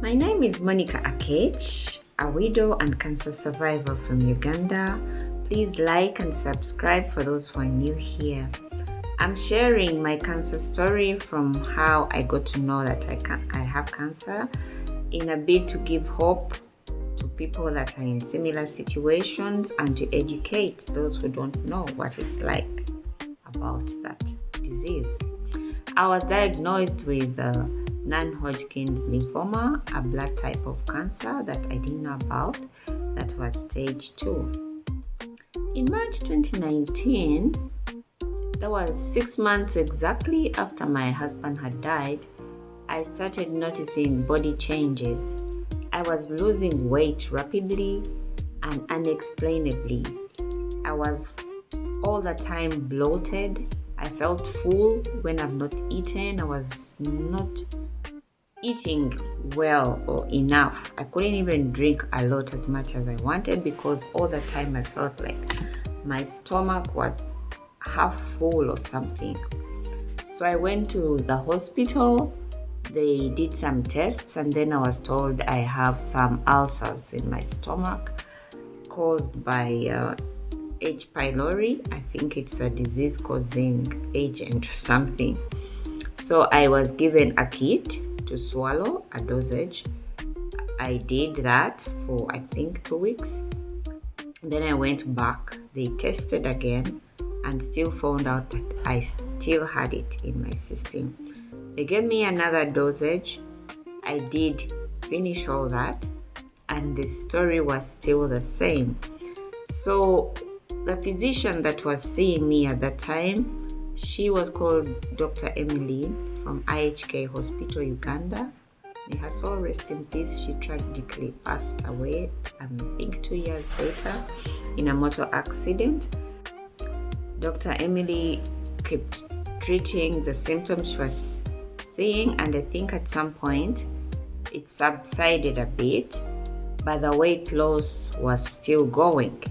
My name is Monica Akech, a widow and cancer survivor from Uganda. Please like and subscribe for those who are new here. I'm sharing my cancer story from how I got to know that I have cancer in a bid to give hope to people that are in similar situations and to educate those who don't know what it's like about that disease. I was diagnosed with non-Hodgkin's lymphoma, a blood type of cancer that I didn't know about, that was stage 2. In March 2019, that was 6 months exactly after my husband had died, I started noticing body changes. I was losing weight rapidly and unexplainably. I was all the time bloated. I felt full when I've not eaten. I was not eating well or enough. I couldn't even drink a lot as much as I wanted because all the time I felt like my stomach was half full or something. So I went to the hospital. They did some tests and then I was told I have some ulcers in my stomach caused by H. pylori. I think it's a disease-causing agent or something. So I was given a kit to swallow, a dosage. I did that for I think 2 weeks. Then I went back. They tested again and still found out that I still had it in my system. They gave me another dosage. I did finish all that and the story was still the same. So the physician that was seeing me at that time, she was called Dr. Emily from IHK Hospital, Uganda. May her soul rest in peace. She tragically passed away, I think 2 years later, in a motor accident. Dr. Emily kept treating the symptoms she was seeing, and I think at some point it subsided a bit, but the weight loss was still going.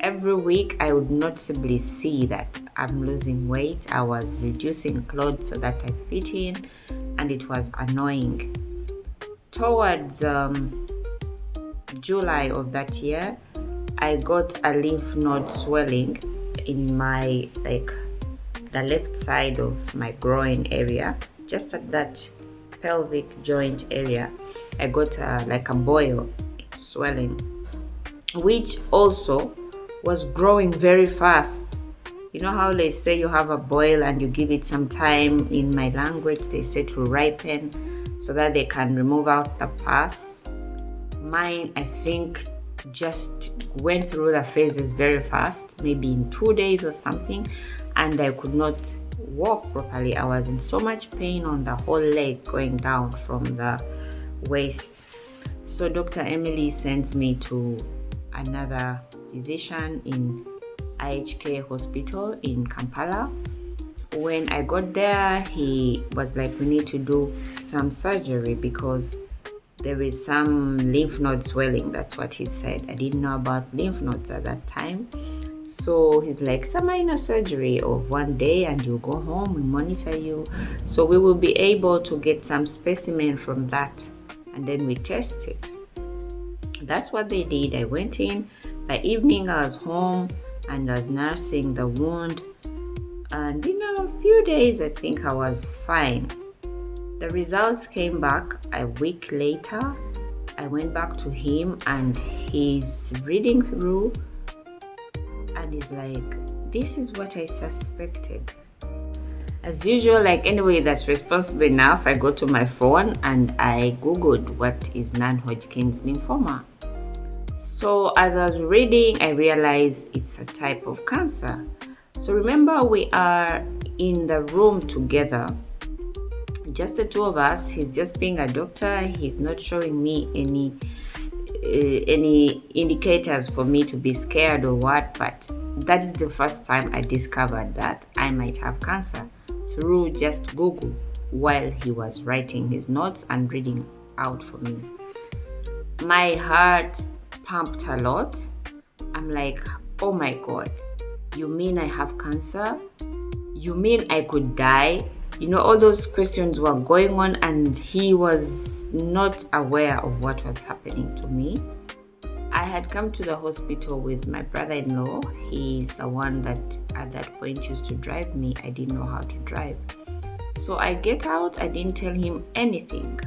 Every week I would noticeably see that I'm losing weight. I was reducing clothes so that I fit in, and it was annoying. Towards July of that year, I got a lymph node swelling in my the left side of my groin area, just at that pelvic joint area. I got a boil swelling, which also was growing very fast. You know how they say you have a boil and you give it some time, in my language they say to ripen so that they can remove out the pus. Mine, I think, just went through the phases very fast, maybe in 2 days or something, and I could not walk properly. I was in so much pain on the whole leg going down from the waist. So Dr. Emily sends me to another physician in IHK Hospital in Kampala. When I got there, he was like, we need to do some surgery because there is some lymph node swelling. That's what he said. I didn't know about lymph nodes at that time. So he's like, it's a minor surgery of 1 day and you go home, we monitor you. So we will be able to get some specimen from that and then we test it. That's what they did. I went in. By evening, I was home and I was nursing the wound. And in a few days, I think I was fine. The results came back a week later. I went back to him and he's reading through and he's like, this is what I suspected. As usual, like anybody that's responsible enough, I go to my phone and I Googled what is non-Hodgkin's lymphoma. So as I was reading, I realized it's a type of cancer. So remember, we are in the room together, just the two of us. He's just being a doctor. He's not showing me any indicators for me to be scared or what, but that is the first time I discovered that I might have cancer through just Google while he was writing his notes and reading out for me. My heart pumped a lot. I'm like, oh my God, you mean I have cancer? You mean I could die? All those questions were going on, and he was not aware of what was happening to me. I had come to the hospital with my brother-in-law. He's the one that at that point used to drive me. I didn't know how to drive. So I get out, I didn't tell him anything.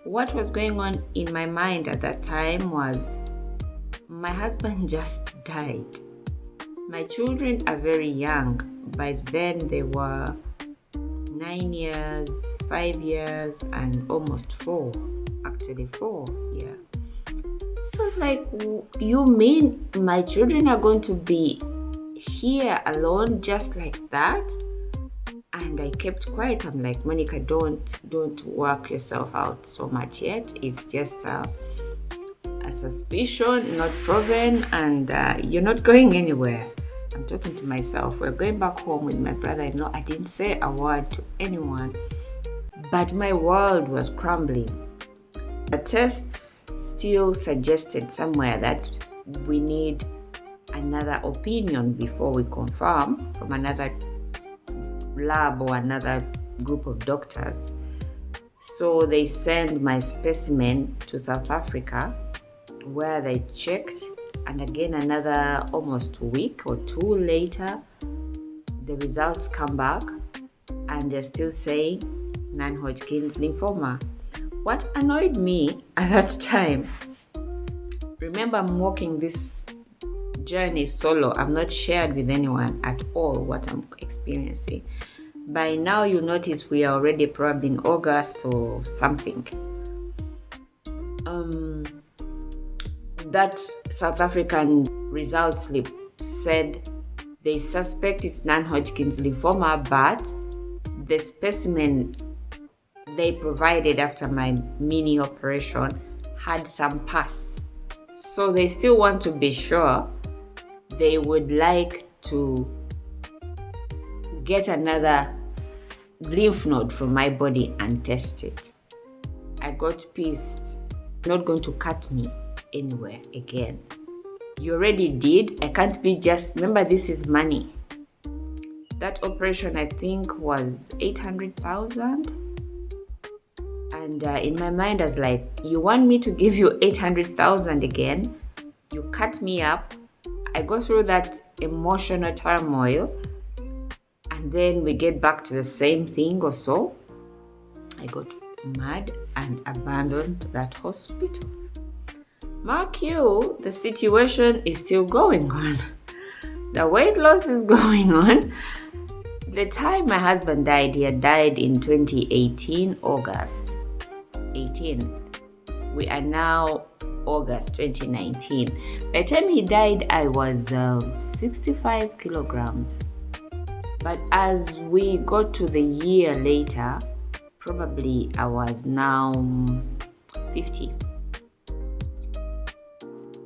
What was going on in my mind at that time was my husband just died. My children are very young. By then they were 9 years, 5 years, and almost 4. Actually 4, yeah. So it's like, you mean my children are going to be here alone just like that? And I kept quiet. I'm like, Monica, don't work yourself out so much yet. It's just a suspicion, not proven, and you're not going anywhere. I'm talking to myself. We're going back home with my brother-in-law. I didn't say a word to anyone, but my world was crumbling. The tests still suggested somewhere that we need another opinion before we confirm from another lab or another group of doctors. So they sent my specimen to South Africa, where they checked, and again another almost week or 2 later, the results come back and they're still saying non-Hodgkin's lymphoma. What annoyed me at that time, remember, I'm walking this journey solo. I'm not shared with anyone at all what I'm experiencing. By now you notice we are already probably in August or something. That South African result slip said they suspect it's non-Hodgkin's lymphoma, but the specimen they provided after my mini operation had some pus. So they still want to be sure. They would like to get another lymph node from my body and test it. I got pissed. Not going to cut me anywhere again. You already did. I can't be just, remember, this is money. That operation I think was 800,000. And in my mind I was like, you want me to give you 800,000 again? You cut me up. I go through that emotional turmoil, and then we get back to the same thing or so. I got mad and abandoned that hospital. Mark you, the situation is still going on. The weight loss is going on. The time my husband died, he had died in 2018, August 18th. We are now August 2019. By the time he died, I was 65 kilograms. But as we got to the year later, probably I was now 50.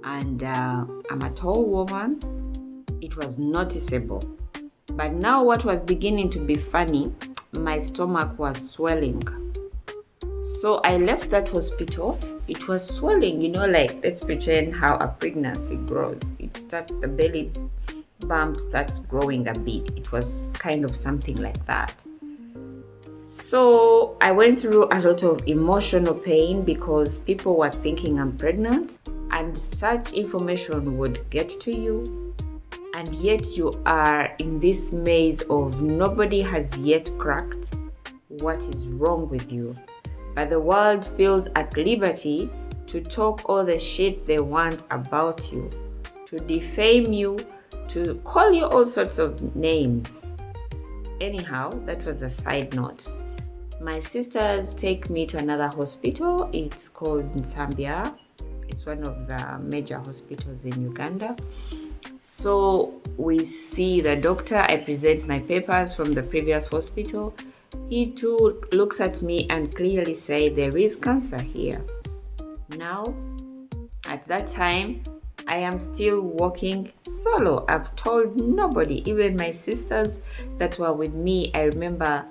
And I'm a tall woman. It was noticeable. But now what was beginning to be funny, my stomach was swelling. So I left that hospital. It was swelling, like, let's pretend how a pregnancy grows. The belly bump starts growing a bit. It was kind of something like that. So I went through a lot of emotional pain because people were thinking I'm pregnant, and such information would get to you, and yet you are in this maze of nobody has yet cracked what is wrong with you. But the world feels at liberty to talk all the shit they want about you, to defame you, to call you all sorts of names. Anyhow, that was a side note. My sisters take me to another hospital. It's called Nsambya. It's one of the major hospitals in Uganda. So we see the doctor. I present my papers from the previous hospital. He too looks at me and clearly says there is cancer here. Now, at that time, I am still working solo. I've told nobody, even my sisters that were with me. I remember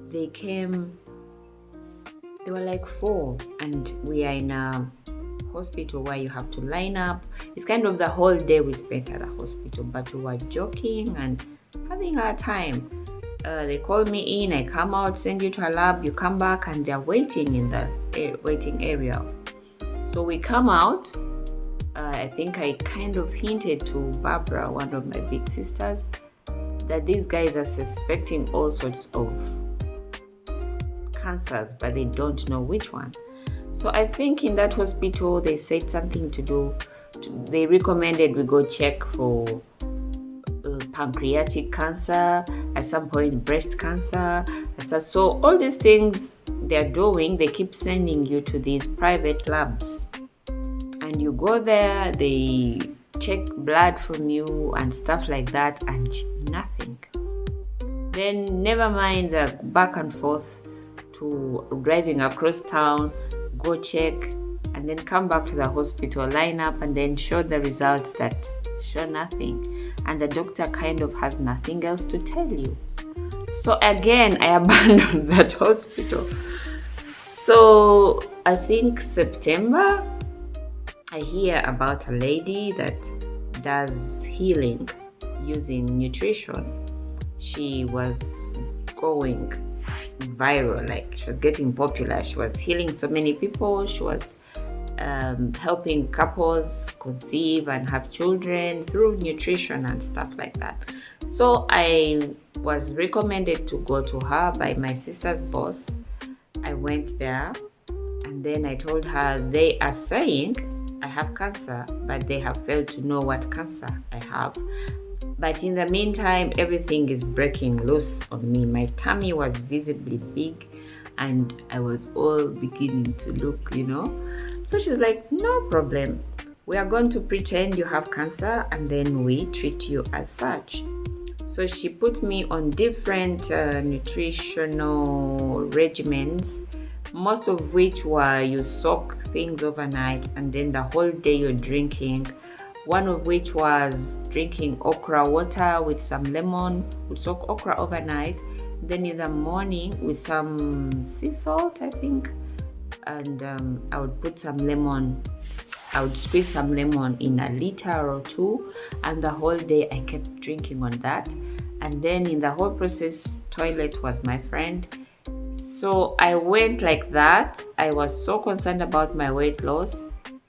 they came, they were like 4, and we are in a hospital where you have to line up. It's kind of the whole day we spent at the hospital, but we were joking and having our time. They call me in, I come out, send you to a lab, you come back, and they're waiting in the waiting area. So we come out. I think I kind of hinted to Barbara, one of my big sisters, that these guys are suspecting all sorts of cancers, but they don't know which one. So I think in that hospital they said something to do. They recommended we go check for pancreatic cancer, at some point breast cancer. So all these things they're doing, they keep sending you to these private labs. And you go there, they check blood from you and stuff like that, and nothing. Then never mind the back and forth to driving across town, go check, and then come back to the hospital, line up, and then show the results that show nothing. And the doctor kind of has nothing else to tell you. So again, I abandoned that hospital. So I think September, I hear about a lady that does healing using nutrition. She was going viral, like she was getting popular. She was healing so many people. She was helping couples conceive and have children through nutrition and stuff like that. So I was recommended to go to her by my sister's boss. I went there, and then I told her they are saying I have cancer, but they have failed to know what cancer I have. But in the meantime, everything is breaking loose on me. My tummy was visibly big, and I was all beginning to look, So she's like, no problem. We are going to pretend you have cancer, and then we treat you as such. So she put me on different nutritional regimens, most of which were you soak things overnight, and then the whole day you're drinking. One of which was drinking okra water with some lemon. Would soak okra overnight, then in the morning with some sea salt, I think, and I would put some lemon. I would squeeze some lemon in a liter or two, and the whole day I kept drinking on that. And then in the whole process, toilet was my friend. So I went like that. I was so concerned about my weight loss.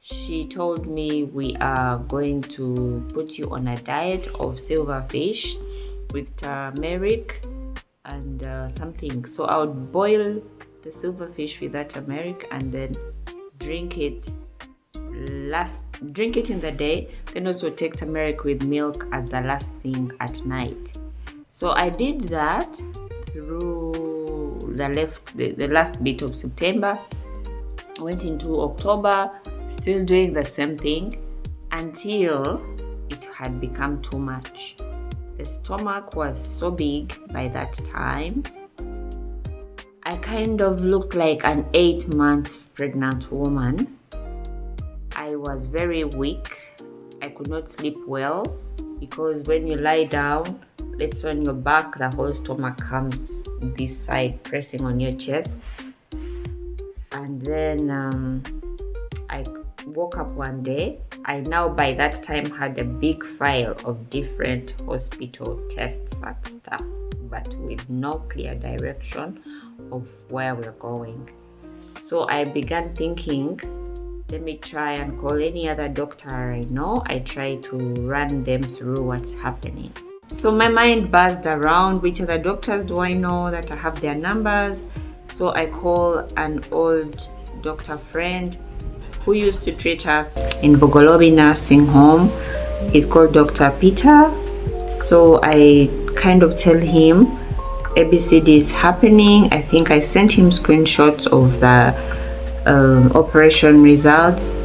She told me, we are going to put you on a diet of silverfish with turmeric and something. So I would boil the silverfish with that turmeric and then drink it in the day, then also take turmeric with milk as the last thing at night. So I did that through the last bit of September, went into October, still doing the same thing until it had become too much. The stomach was so big by that time. I kind of looked like an 8 months pregnant woman. I was very weak. I could not sleep well because when you lie down, let's say on your back, the whole stomach comes this side, pressing on your chest. And then I woke up one day. I now by that time had a big file of different hospital tests and stuff, but with no clear direction of where we're going. So I began thinking, let me try and call any other doctor I know. I try to run them through what's happening. So my mind buzzed around, which other doctors do I know that I have their numbers? So I call an old doctor friend who used to treat us in Bogolobi nursing home. He's called Dr. Peter. So I kind of tell him ABCD is happening. I think I sent him screenshots of the operation results,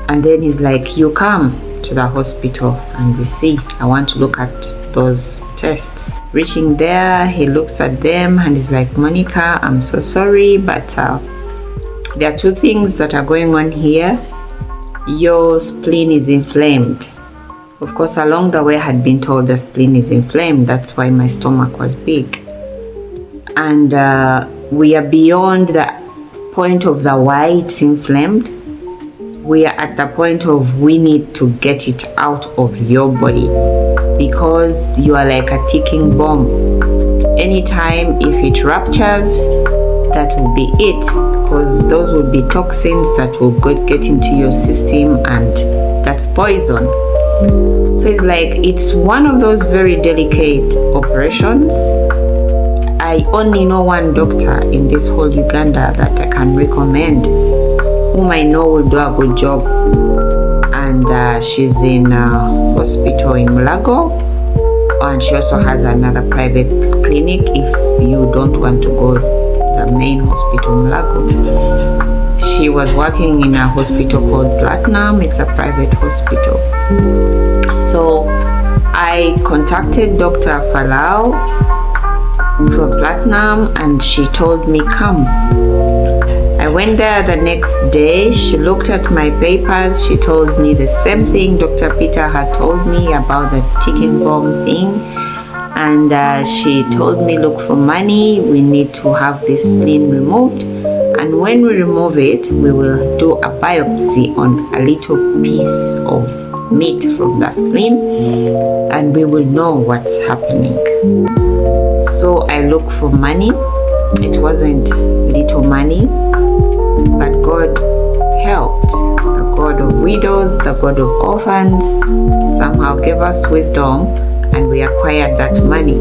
and then he's like, you come to the hospital and we see. I want to look at those tests. Reaching there, he looks at them and he's like, Monica, I'm so sorry, but there are two things that are going on here. Your spleen is inflamed. Of course, along the way I had been told the spleen is inflamed. That's why my stomach was big. And we are beyond the point of the why it's inflamed. We are at the point of we need to get it out of your body because you are like a ticking bomb. anytime if it ruptures, that will be it, because those will be toxins that will get into your system, and that's poison. So it's like, it's one of those very delicate operations. I only know one doctor in this whole Uganda that I can recommend, whom I know will do a good job, and she's in a hospital in Mulago, and she also has another private clinic if you don't want to go the main hospital Mulago. She was working in a hospital called Platinum. It's a private hospital. So I contacted Dr. Falau from Platinum, and she told me come. I went there the next day. She looked at my papers. She told me the same thing Dr. Peter had told me about the ticking bomb thing, and she told me, look for money, we need to have this spleen removed, and when we remove it, we will do a biopsy on a little piece of meat from the spleen, and we will know what's happening. So I looked for money. It wasn't little money, but God helped. The God of widows, the God of orphans, somehow gave us wisdom, and we acquired that money.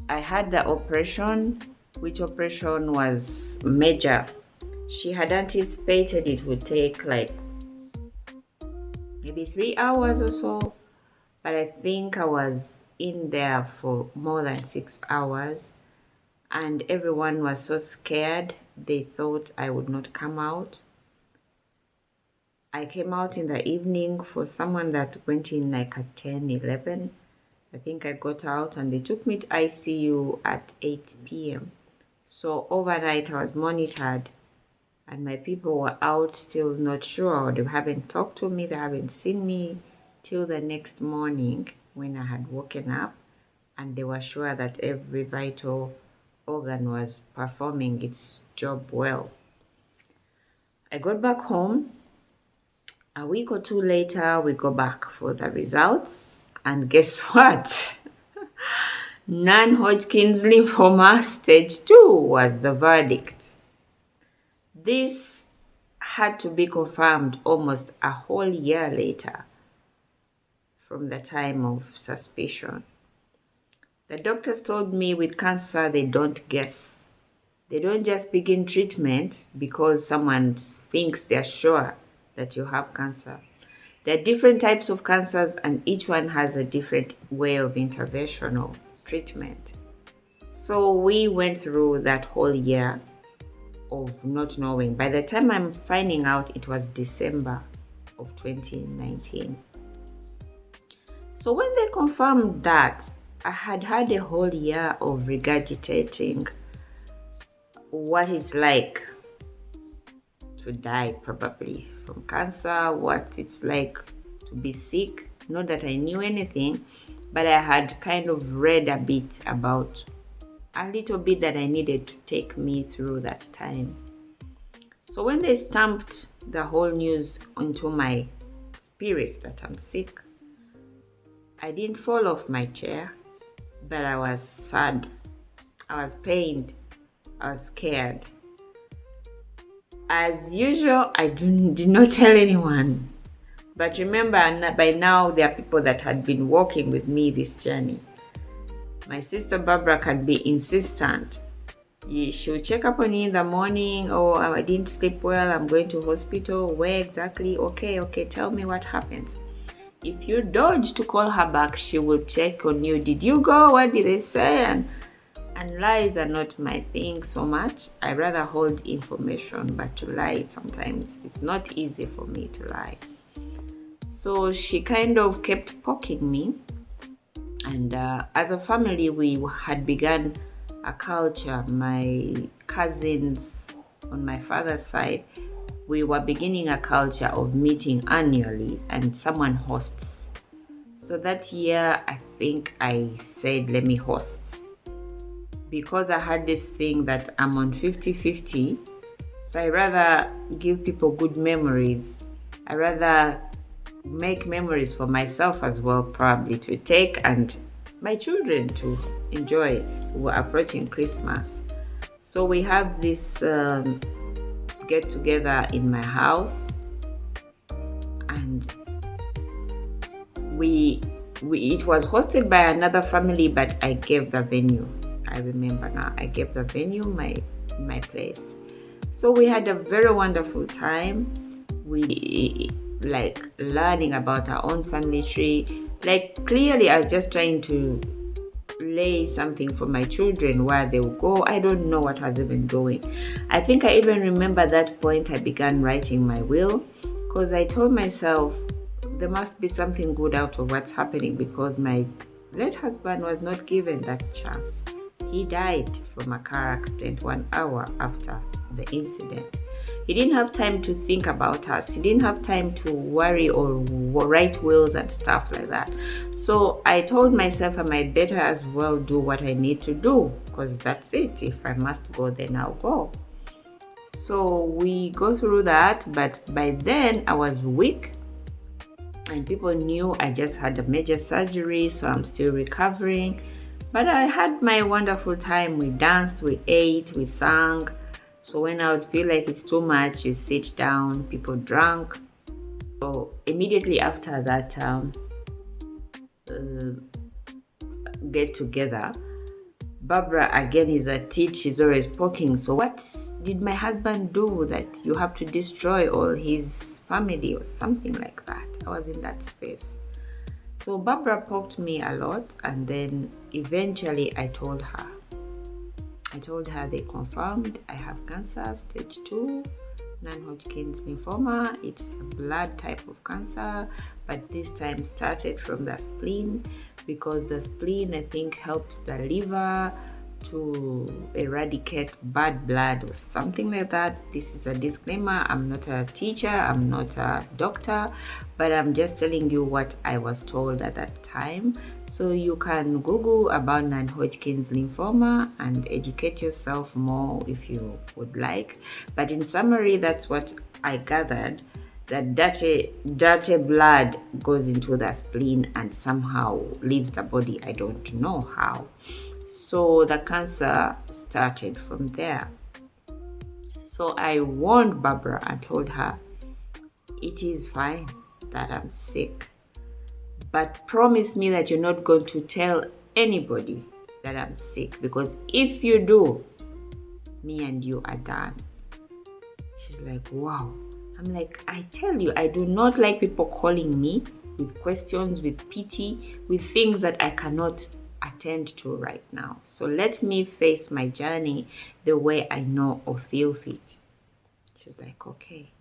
I had the operation, which operation was major. She had anticipated it would take like maybe 3 hours or so, but I think I was in there for more than 6 hours, and everyone was so scared. They thought I would not come out. I came out in the evening. For someone that went in like at 10, 11, I think I got out, and they took me to ICU at 8 p.m. So overnight I was monitored, and my people were out still not sure. They haven't talked to me, they haven't seen me till the next morning when I had woken up, and they were sure that every vital organ was performing its job well. I got back home. A week or two later, we go back for the results, and guess what? Non-Hodgkin's lymphoma stage 2 was the verdict. This had to be confirmed almost a whole year later from the time of suspicion. The doctors told me with cancer, they don't guess. They don't just begin treatment because someone thinks they're sure that you have cancer. There are different types of cancers, and each one has a different way of intervention or treatment. So we went through that whole year of not knowing. By the time I'm finding out, it was December of 2019. So when they confirmed that, I had had a whole year of regurgitating what it's like to die probably from cancer, what it's like to be sick. Not that I knew anything, but I had kind of read a bit about a little bit that I needed to take me through that time. So when they stamped the whole news onto my spirit that I'm sick, I didn't fall off my chair, but I was sad, I was pained, I was scared. As usual, I did not tell anyone. But remember, by now there are people that had been walking with me this journey. My sister Barbara can be insistent. She will check up on you in the morning. Oh, I didn't sleep well, I'm going to hospital. Where exactly? Okay, tell me what happens. If you dodge to call her back, she will check on you. Did you go? What did they say? And lies are not my thing so much. I rather hold information, but to lie sometimes, it's not easy for me to lie. So she kind of kept poking me. And as a family, we had begun a culture. My cousins on my father's side, we were beginning a culture of meeting annually, and someone hosts. So that year, I think I said, let me host. Because I had this thing that I'm on 50-50, so I rather give people good memories. I rather make memories for myself as well, probably to take and my children to enjoy. We were approaching Christmas. So we have this get together in my house, and it was hosted by another family, but I gave the venue. I remember now, I gave the venue my place. So we had a very wonderful time. We like learning about our own family tree. Like clearly I was just trying to lay something for my children where they will go. I don't know what was even going. I think I even remember that point I began writing my will, because I told myself there must be something good out of what's happening, because my late husband was not given that chance. He died from a car accident 1 hour after the incident. He didn't have time to think about us. He didn't have time to worry or write wills and stuff like that. So I told myself I might better as well do what I need to do, because that's it. If I must go, then I'll go. So we go through that, but by then I was weak, and people knew I just had a major surgery, so I'm still recovering. But I had my wonderful time. We danced, we ate, we sang. So when I would feel like it's too much, you sit down, people drank. So immediately after that get together, Barbara again is a teach, she's always poking. So what did my husband do that you have to destroy all his family or something like that? I was in that space. So Barbara poked me a lot, and then eventually I told her they confirmed I have cancer, stage 2, non-Hodgkin's lymphoma. It's a blood type of cancer, but this time started from the spleen, because the spleen, I think, helps the liver to eradicate bad blood or something like that. This is a disclaimer. I'm not a teacher, I'm not a doctor, but I'm just telling you what I was told at that time. So you can Google about non-Hodgkin's lymphoma and educate yourself more if you would like. But in summary, that's what I gathered, that dirty blood goes into the spleen and somehow leaves the body. I don't know how. So the cancer started from there. So I warned Barbara and told her, it is fine that I'm sick, but promise me that you're not going to tell anybody that I'm sick, because if you do, me and you are done. She's like, wow. I'm like, I tell you, I do not like people calling me with questions, with pity, with things that I cannot attend to right now. So let me face my journey the way I know or feel fit. She's like, okay.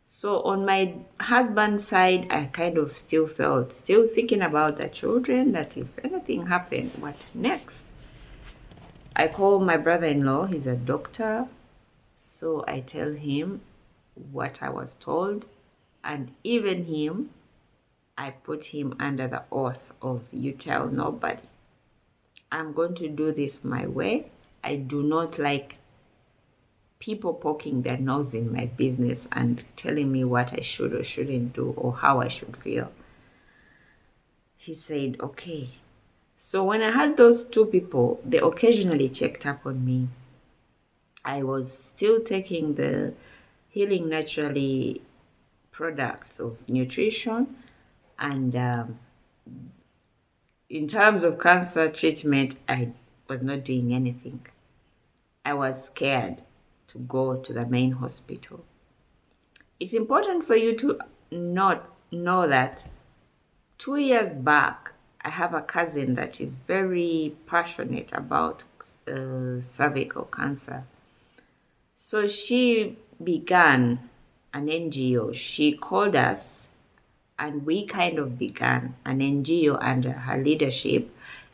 So on my husband's side, I kind of still thinking about the children, that if anything happened, what next? I call my brother-in-law, he's a doctor. So I tell him what I was told, and even him, I put him under the oath of you tell nobody. I'm going to do this my way. I do not like people poking their nose in my business and telling me what I should or shouldn't do or how I should feel. He said, okay. So when I had those two people, they occasionally checked up on me. I was still taking the Healing Naturally products of nutrition, and in terms of cancer treatment, I was not doing anything. I was scared to go to the main hospital. It's important for you to not know that 2 years back, I have a cousin that is very passionate about cervical cancer. So she began an NGO. She called us, and we kind of began an NGO under her leadership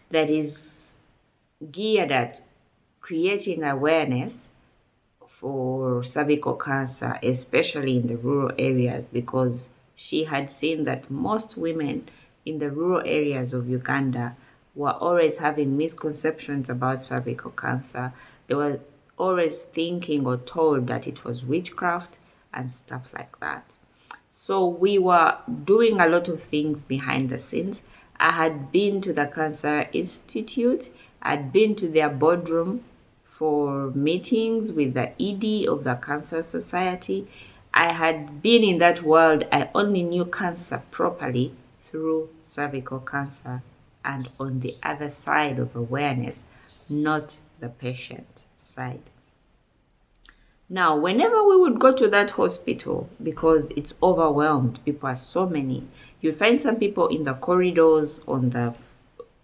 that is geared at creating awareness for cervical cancer, especially in the rural areas, because she had seen that most women in the rural areas of Uganda were always having misconceptions about cervical cancer. They were always thinking or told that it was witchcraft and stuff like that. So we were doing a lot of things behind the scenes, I had been to the Cancer Institute. I'd been to their boardroom for meetings with the ED of the Cancer Society. I had been in that world. I only knew cancer properly through cervical cancer and on the other side of awareness, not the patient side. Now, whenever we would go to that hospital, because it's overwhelmed, people are so many, you find some people in the corridors, on the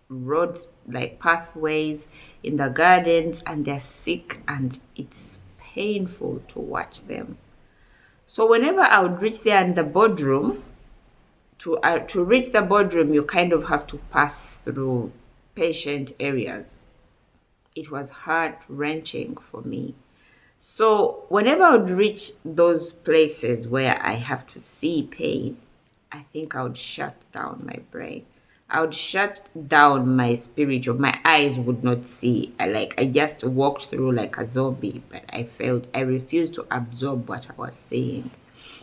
roads, like pathways, in the gardens, and they're sick, and it's painful to watch them. So whenever I would reach there in the boardroom, to reach the boardroom, you kind of have to pass through patient areas. It was heart-wrenching for me. So whenever I would reach those places where I have to see pain, I think I would shut down my brain. I would shut down my spiritual. My eyes would not see. I just walked through like a zombie, but I refused to absorb what I was seeing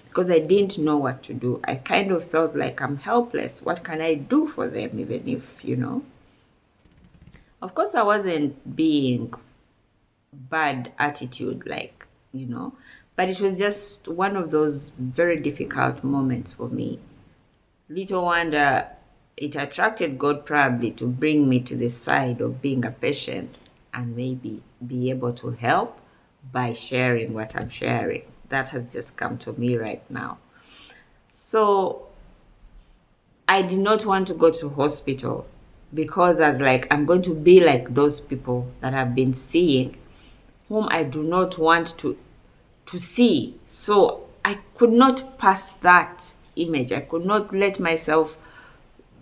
because I didn't know what to do. I kind of felt like I'm helpless. What can I do for them, even if, Of course, I wasn't being bad attitude, but it was just one of those very difficult moments for me. Little wonder it attracted God probably to bring me to the side of being a patient and maybe be able to help by sharing what I'm sharing. That has just come to me right now. So I did not want to go to hospital because I was like, I'm going to be like those people that I've been seeing, whom I do not want to see. So I could not pass that image. I could not let myself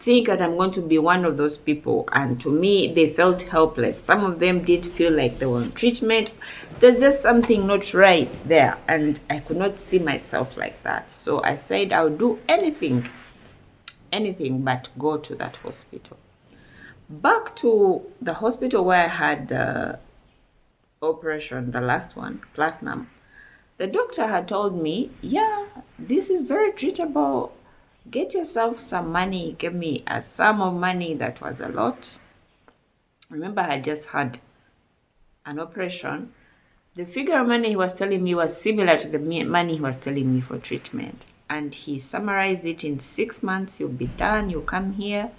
think that I'm going to be one of those people. And to me, they felt helpless. Some of them did feel like they were on treatment. There's just something not right there. And I could not see myself like that. So I said I would do anything but go to that hospital. Back to the hospital where I had the operation, the last one, platinum. The doctor had told me, yeah, this is very treatable. Get yourself some money. He gave me a sum of money that was a lot. Remember, I had just had an operation. The figure of money he was telling me was similar to the money he was telling me for treatment. And he summarized it in 6 months. You'll be done. You come here.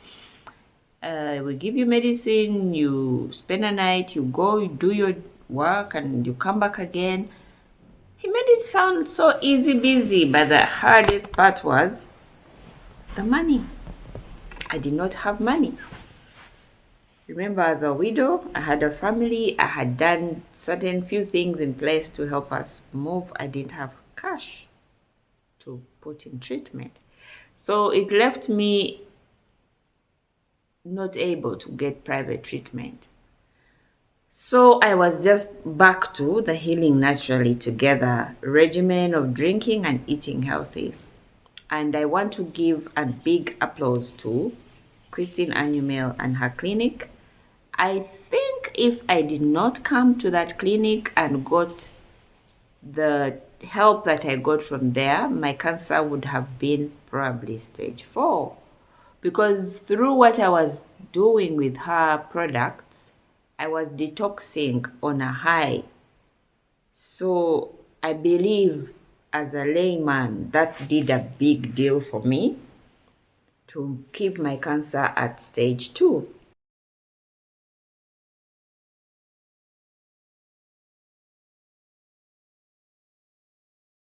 We give you medicine. You spend a night. You go, you do your work, and you come back again. He made it sound so easy busy, but the hardest part was the money. I did not have money. Remember, as a widow, I had a family. I had done certain few things in place to help us move. I didn't have cash to put in treatment. So it left me not able to get private treatment. So I was just back to the Healing Naturally Together regimen of drinking and eating healthy. And I want to give a big applause to Christine Anumel and her clinic. I think if I did not come to that clinic and got the help that I got from there, my cancer would have been probably stage 4. Because through what I was doing with her products, I was detoxing on a high. So I believe as a layman, that did a big deal for me to keep my cancer at stage 2.